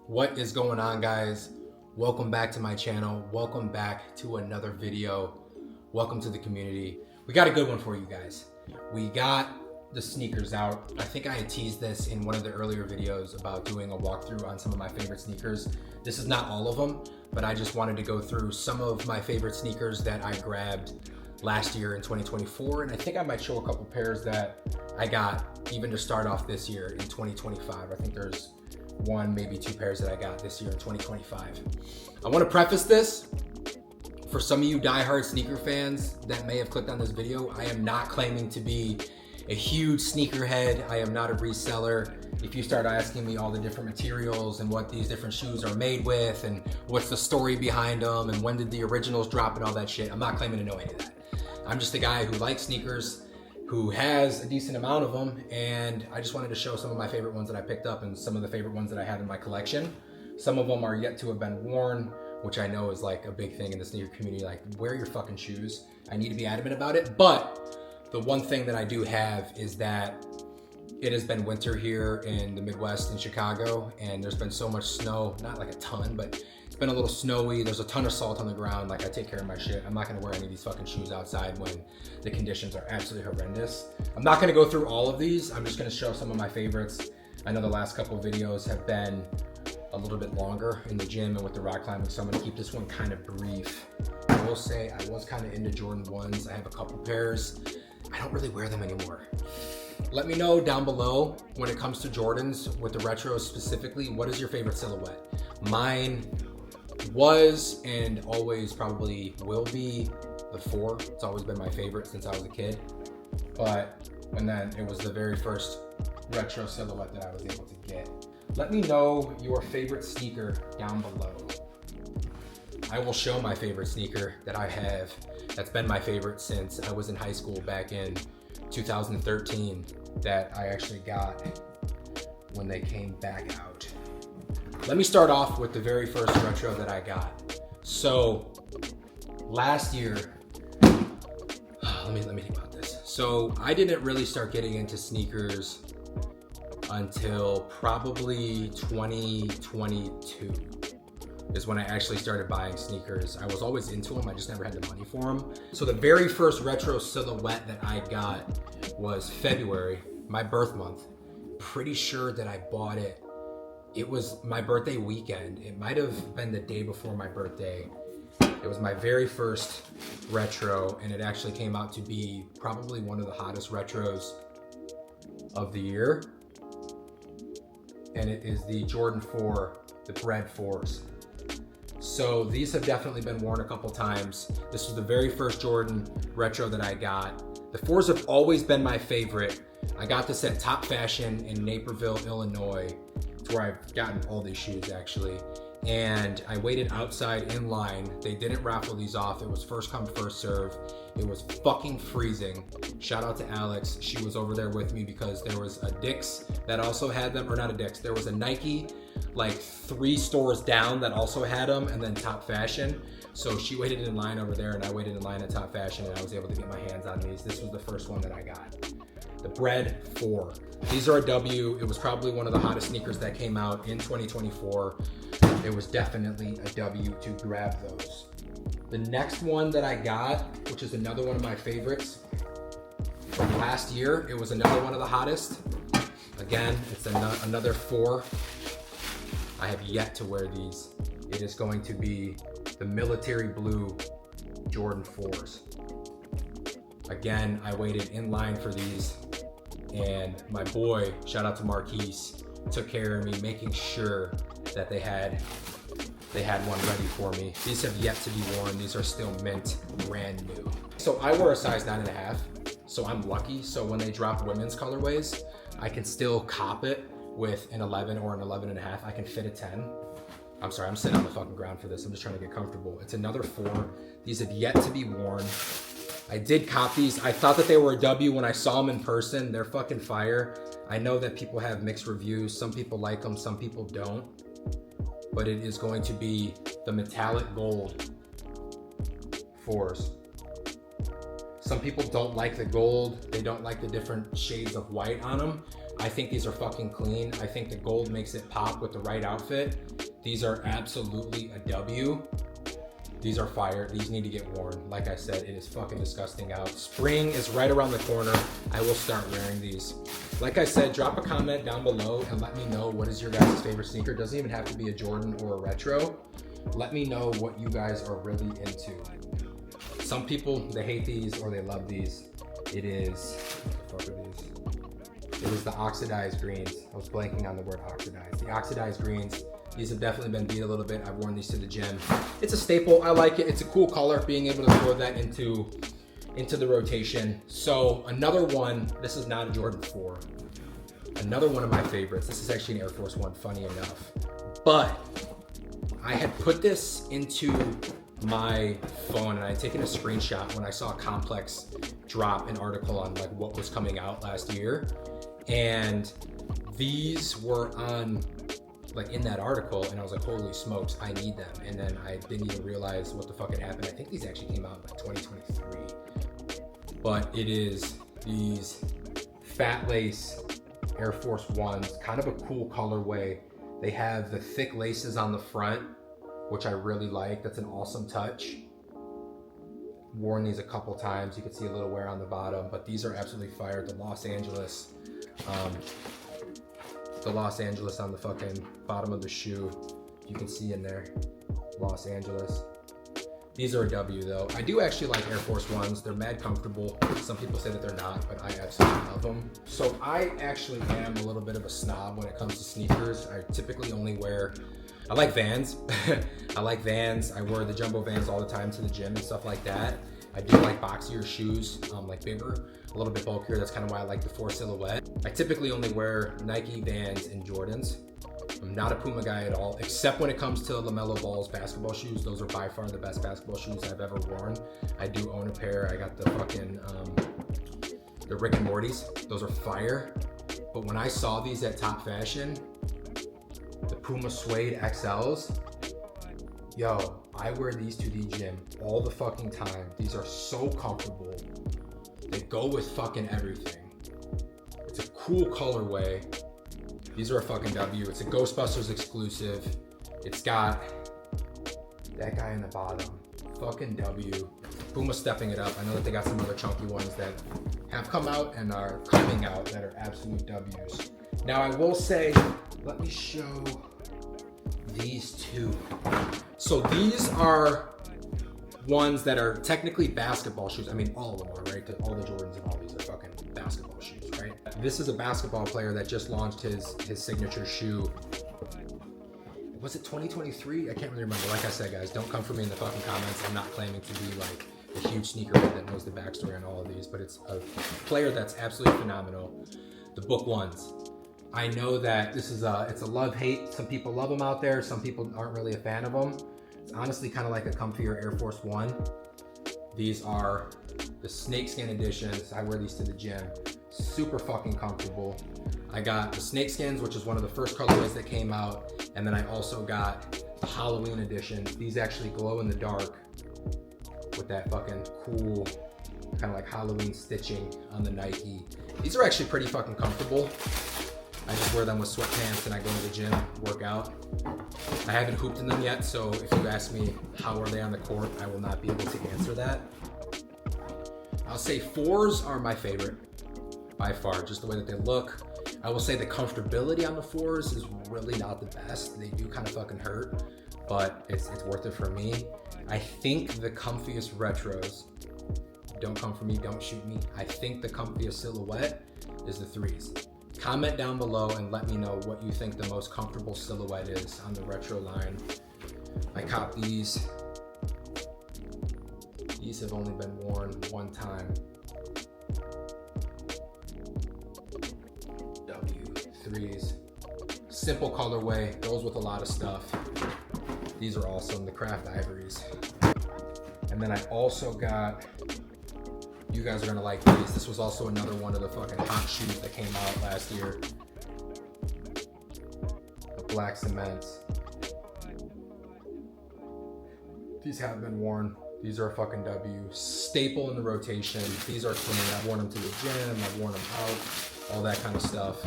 What is going on, guys? Welcome back to my channel. Welcome back to another video. Welcome to the community. We got a good one for you guys. We got the sneakers out. I think I had teased this in one of the earlier videos about doing a walkthrough on some of my favorite sneakers. This is not all of them, but I just wanted to go through some of my favorite sneakers that I grabbed last year in 2024. And I think I might show a couple pairs that I got even to start off this year in 2025. I think there's one, maybe two pairs that I got this year in 2025. I want to preface this for some of you diehard sneaker fans that may have clicked on this video. I am not claiming to be a huge sneakerhead. I am not a reseller. If you start asking me all the different materials and what these different shoes are made with and what's the story behind them and when did the originals drop and all that shit, I'm not claiming to know any of that. I'm just a guy who likes sneakers, who has a decent amount of them, and I just wanted to show some of my favorite ones that I picked up and some of the favorite ones that I have in my collection. Some of them are yet to have been worn, which I know is like a big thing in the sneaker community, like wear your fucking shoes. I need to be adamant about it, but the one thing that I do have is that it has been winter here in the Midwest in Chicago, and there's been so much snow, not like a ton, but it's been a little snowy. There's a ton of salt on the ground. Like, I take care of my shit. I'm not gonna wear any of these fucking shoes outside when the conditions are absolutely horrendous. I'm not gonna go through all of these. I'm just gonna show some of my favorites. I know the last couple of videos have been a little bit longer in the gym and with the rock climbing, so I'm gonna keep this one kind of brief. I will say I was kind of into Jordan 1s. I have a couple pairs. I don't really wear them anymore. Let me know down below when it comes to Jordans, with the retros specifically, what is your favorite silhouette? Mine was and always probably will be the 4. It's always been my favorite since I was a kid. And then it was the very first retro silhouette that I was able to get. Let me know your favorite sneaker down below. I will show my favorite sneaker that I have that's been my favorite since I was in high school back in 2013 that I actually got when they came back out. Let me start off with the very first retro that I got. So last year, let me think about this. So I didn't really start getting into sneakers until probably 2022 is when I actually started buying sneakers. I was always into them, I just never had the money for them. So the very first retro silhouette that I got was February, my birth month. Pretty sure that I bought it. It was my birthday weekend. It might have been the day before my birthday. It was my very first retro, and it actually came out to be probably one of the hottest retros of the year. And it is the Jordan 4, the Bred 4s. So these have definitely been worn a couple times. This was the very first Jordan retro that I got. The 4s have always been my favorite. I got this at Top Fashion in Naperville, Illinois. It's where I've gotten all these shoes actually. And I waited outside in line. They didn't raffle these off. It was first come, first serve. It was fucking freezing. Shout out to Alex. She was over there with me because there was a Dick's that also had them, or not a Dick's. There was a Nike like 3 stores down that also had them, and then Top Fashion. So she waited in line over there and I waited in line at Top Fashion, and I was able to get my hands on these. This was the first one that I got. The Bred 4. These are a W. It was probably one of the hottest sneakers that came out in 2024. It was definitely a W to grab those. The next one that I got, which is another one of my favorites from last year, it was another one of the hottest. Again, it's another 4. I have yet to wear these. It is going to be the military blue Jordan 4s. Again, I waited in line for these, and my boy, shout out to Marquise, took care of me, making sure that they had one ready for me. These have yet to be worn. These are still mint, brand new. So I wear a size 9.5, so I'm lucky. So when they drop women's colorways, I can still cop it with an 11 or an 11.5. I can fit a 10. I'm sorry, I'm sitting on the fucking ground for this. I'm just trying to get comfortable. It's another 4. These have yet to be worn. I did cop these. I thought that they were a W when I saw them in person. They're fucking fire. I know that people have mixed reviews. Some people like them, some people don't. But it is going to be the metallic gold 4s. Some people don't like the gold. They don't like the different shades of white on them. I think these are fucking clean. I think the gold makes it pop with the right outfit. These are absolutely a W. These are fire. These need to get worn. Like I said, it is fucking disgusting out. Spring is right around the corner. I will start wearing these. Like I said, drop a comment down below and let me know what is your guys' favorite sneaker. It doesn't even have to be a Jordan or a retro. Let me know what you guys are really into. Some people, they hate these or they love these. It is, what the fuck are these? It is the oxidized greens. I was blanking on the word oxidized. The oxidized greens. These have definitely been beat a little bit. I've worn these to the gym. It's a staple. I like it. It's a cool color, being able to throw that into the rotation. So another one, this is not a Jordan 4. Another one of my favorites. This is actually an Air Force One, funny enough. But I had put this into my phone and I had taken a screenshot when I saw Complex drop an article on like what was coming out last year. And these were on like in that article, and I was like, holy smokes, I need them. And then I didn't even realize what the fuck had happened. I think these actually came out in like 2023. But it is these fat lace Air Force Ones, kind of a cool colorway. They have the thick laces on the front, which I really like. That's an awesome touch. Worn these a couple times. You can see a little wear on the bottom, but these are absolutely fire. The Los Angeles on the fucking bottom of the shoe. You can see in there, Los Angeles. These are a W though. I do actually like Air Force Ones. They're mad comfortable. Some people say that they're not, but I absolutely love them. So I actually am a little bit of a snob when it comes to sneakers. I typically only wear, I like Vans. I like Vans. I wear the jumbo Vans all the time to the gym and stuff like that. I do like boxier shoes, like bigger, a little bit bulkier. That's kind of why I like the 4 silhouette. I typically only wear Nike, Vans, and Jordans. I'm not a Puma guy at all, except when it comes to LaMelo Ball's basketball shoes. Those are by far the best basketball shoes I've ever worn. I do own a pair. I got the fucking, the Rick and Morty's. Those are fire. But when I saw these at Top Fashion, the Puma Suede XLs, yo, I wear these to the gym all the fucking time. These are so comfortable. They go with fucking everything. It's a cool colorway. These are a fucking W. It's a Ghostbusters exclusive. It's got that guy in the bottom. Fucking W. Puma stepping it up. I know that they got some other chunky ones that have come out and are coming out that are absolute W's. Now I will say, let me show these two. So these are ones that are technically basketball shoes. I mean, all of them are, right? All the Jordans and all these are fucking basketball shoes, right? This is a basketball player that just launched his signature shoe. Was it 2023? I can't really remember. Like I said, guys, don't come for me in the fucking comments. I'm not claiming to be like a huge sneakerhead that knows the backstory on all of these, but it's a player that's absolutely phenomenal. The Book Ones. I know that this is it's a love-hate. Some people love them out there. Some people aren't really a fan of them. It's honestly kind of like a comfier Air Force One. These are the snakeskin editions. I wear these to the gym. Super fucking comfortable. I got the snakeskins, which is one of the first colorways that came out. And then I also got the Halloween edition. These actually glow in the dark with that fucking cool kind of like Halloween stitching on the Nike. These are actually pretty fucking comfortable. I just wear them with sweatpants and I go to the gym, work out. I haven't hooped in them yet, so if you ask me how are they on the court, I will not be able to answer that. I'll say 4s are my favorite by far, just the way that they look. I will say the comfortability on the 4s is really not the best. They do kind of fucking hurt, but it's worth it for me. I think the comfiest retros, don't come for me, don't shoot me. I think the comfiest silhouette is the 3s. Comment down below and let me know what you think the most comfortable silhouette is on the retro line. I copped these. These have only been worn one time. W3s. Simple colorway, goes with a lot of stuff. These are awesome, the Craft Ivories. And then I also got, you guys are gonna like these. This was also another one of the fucking hot shoes that came out last year. The Black Cements. These have been worn. These are a fucking W. Staple in the rotation. These are clean. I've worn them to the gym. I've worn them out. All that kind of stuff.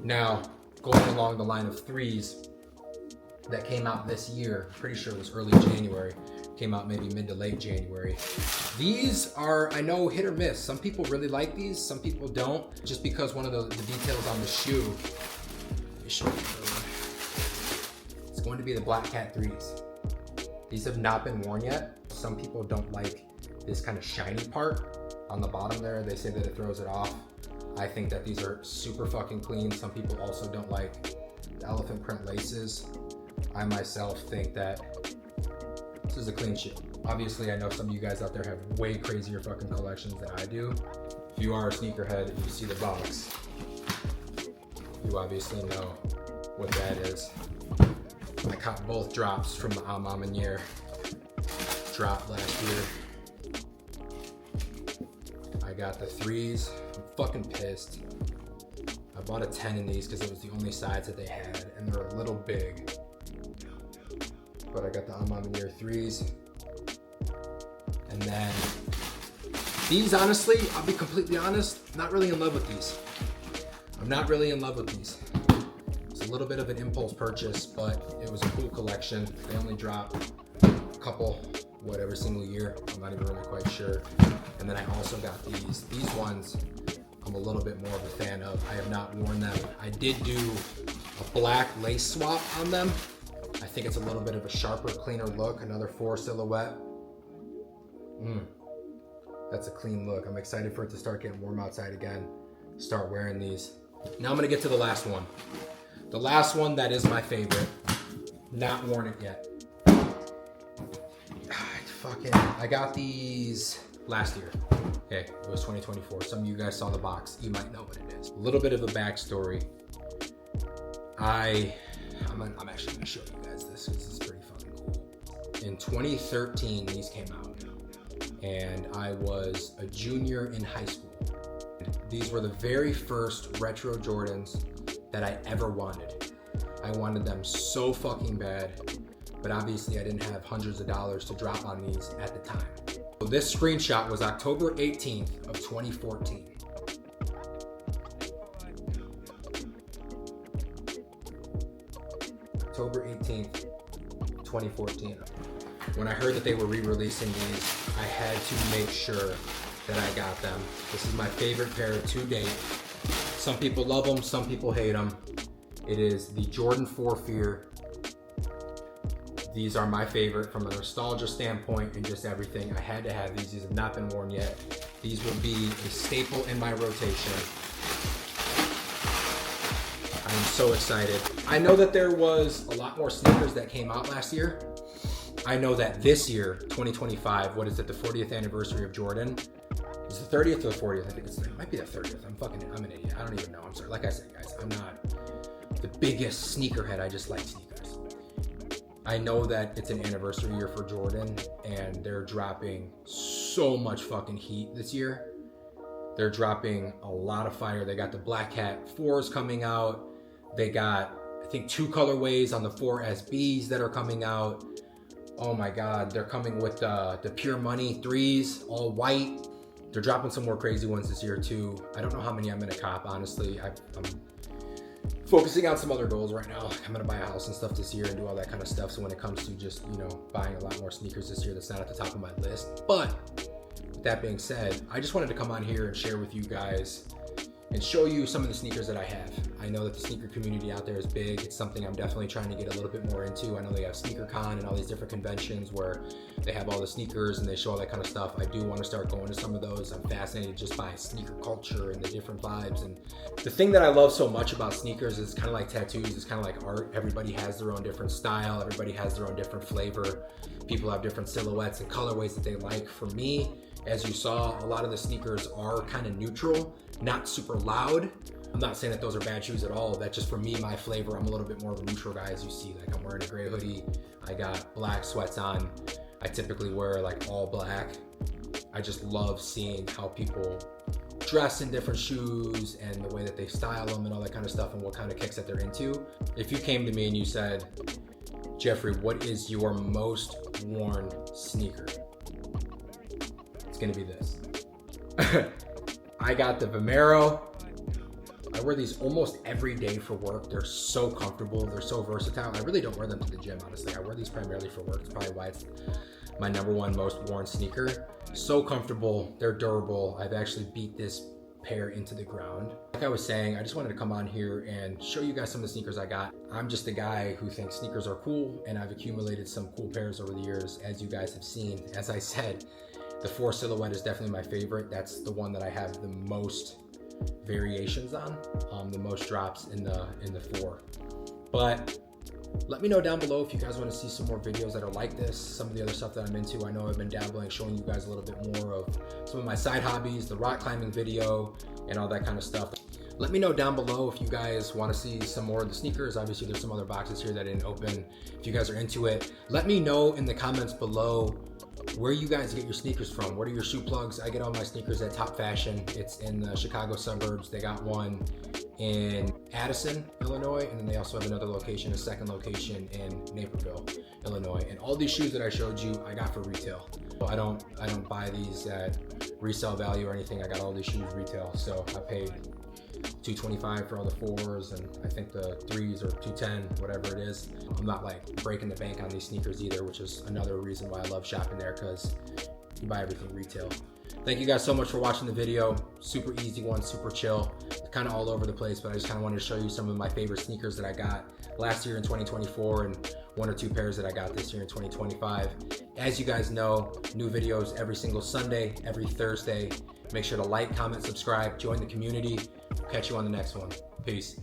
Now, going along the line of threes that came out this year, pretty sure it was early January, came out maybe mid to late January. These are, I know, hit or miss. Some people really like these, some people don't, just because one of the details on the shoe, let me show you, it's going to be the Black Cat 3s. These have not been worn yet. Some people don't like this kind of shiny part on the bottom there. They say that it throws it off. I think that these are super fucking clean. Some people also don't like the elephant print laces. I myself think that this is a clean shoe. Obviously, I know some of you guys out there have way crazier fucking collections than I do. If you are a sneakerhead and you see the box, you obviously know what that is. I caught both drops from the Amamanier drop last year. I got the 3s. I'm fucking pissed. I bought a 10 in these because it was the only size that they had, and they're a little big. But I got the Amamanier 3s. And then these, honestly, I'll be completely honest, not really in love with these. I'm not really in love with these. It's a little bit of an impulse purchase, but it was a cool collection. They only drop a couple, whatever, single year. I'm not even really quite sure. And then I also got these. These ones I'm a little bit more of a fan of. I have not worn them. I did do a black lace swap on them. I think it's a little bit of a sharper, cleaner look. Another 4 silhouette. That's a clean look. I'm excited for it to start getting warm outside again. Start wearing these. Now I'm gonna get to the last one. The last one that is my favorite. Not worn it yet. I got these last year. Okay, it was 2024. Some of you guys saw the box. You might know what it is. A little bit of a backstory. I'm actually gonna show you guys this because this is pretty fucking cool. In 2013, these came out, and I was a junior in high school. These were the very first retro Jordans that I ever wanted. I wanted them so fucking bad, but obviously I didn't have hundreds of dollars to drop on these at the time. So this screenshot was October 18th of 2014. October 18th, 2014. When I heard that they were re-releasing these, I had to make sure that I got them. This is my favorite pair to date. Some people love them, some people hate them. It is the Jordan 4 Fear. These are my favorite from a nostalgia standpoint and just everything. I had to have these. These have not been worn yet. These will be a staple in my rotation. I am so excited. I know that there was a lot more sneakers that came out last year. I know that this year, 2025, what is it, the 40th anniversary of Jordan? Is it the 30th or the 40th? I think it might be the 30th. I'm an idiot. I don't even know. I'm sorry. Like I said, guys, I'm not the biggest sneakerhead. I just like sneakers. I know that it's an anniversary year for Jordan, and they're dropping so much fucking heat this year. They're dropping a lot of fire. They got the Black Cat 4s coming out. They got, I think, 2 colorways on the 4 SBs that are coming out. Oh my God, they're coming with the Pure Money 3s, all white. They're dropping some more crazy ones this year too. I don't know how many I'm gonna cop, honestly. I'm focusing on some other goals right now. I'm gonna buy a house and stuff this year and do all that kind of stuff. So when it comes to just, buying a lot more sneakers this year, that's not at the top of my list. But with that being said, I just wanted to come on here and share with you guys and show you some of the sneakers that I have. I know that the sneaker community out there is big. It's something I'm definitely trying to get a little bit more into. I know they have SneakerCon and all these different conventions where they have all the sneakers and they show all that kind of stuff. I do want to start going to some of those. I'm fascinated just by sneaker culture and the different vibes. And the thing that I love so much about sneakers is kind of like tattoos. It's kind of like art. Everybody has their own different style. Everybody has their own different flavor. People have different silhouettes and colorways that they like. For me, as you saw, a lot of the sneakers are kind of neutral, not super loud. I'm not saying that those are bad shoes at all. That's just, for me, my flavor. I'm a little bit more of a neutral guy, as you see. Like, I'm wearing a gray hoodie. I got black sweats on. I typically wear like all black. I just love seeing how people dress in different shoes and the way that they style them and all that kind of stuff and what kind of kicks that they're into. If you came to me and you said, Jeffrey, what is your most worn sneaker? It's gonna be this. I got the Vomero I wear these almost every day for work. They're so comfortable. They're so versatile. I really don't wear them to the gym, honestly. I wear these primarily for work. It's probably why it's my #1 most worn sneaker. So comfortable. They're durable. I've actually beat this pair into the ground. Like I was saying, I just wanted to come on here and show you guys some of the sneakers I got. I'm just a guy who thinks sneakers are cool, and I've accumulated some cool pairs over the years, as you guys have seen. As I said, the 4 silhouette is definitely my favorite. That's the one that I have the most variations on, the most drops in the 4. But let me know down below if you guys want to see some more videos that are like this, some of the other stuff that I'm into. I know I've been dabbling, showing you guys a little bit more of some of my side hobbies, the rock climbing video, and all that kind of stuff. Let me know down below if you guys want to see some more of the sneakers. Obviously, there's some other boxes here that I didn't open. If you guys are into it, let me know in the comments below where you guys get your sneakers from. What are your shoe plugs? I get all my sneakers at Top Fashion. It's in the Chicago suburbs. They got one in Addison, Illinois, and then they also have another location, a second location in Naperville, Illinois. And all these shoes that I showed you, I got for retail. I don't buy these at resale value or anything. I got all these shoes retail, so I paid $225 for all the 4s, and I think the 3s are $210, whatever it is. I'm not like breaking the bank on these sneakers either, which is another reason why I love shopping there, because you buy everything retail. Thank you guys so much for watching the video. Super easy one, super chill, kind of all over the place, but I just kind of wanted to show you some of my favorite sneakers that I got last year in 2024 and 1 or 2 pairs that I got this year in 2025. As you guys know, new videos every single Sunday, every Thursday. Make sure to like, comment, subscribe, join the community. Catch you on the next one. Peace.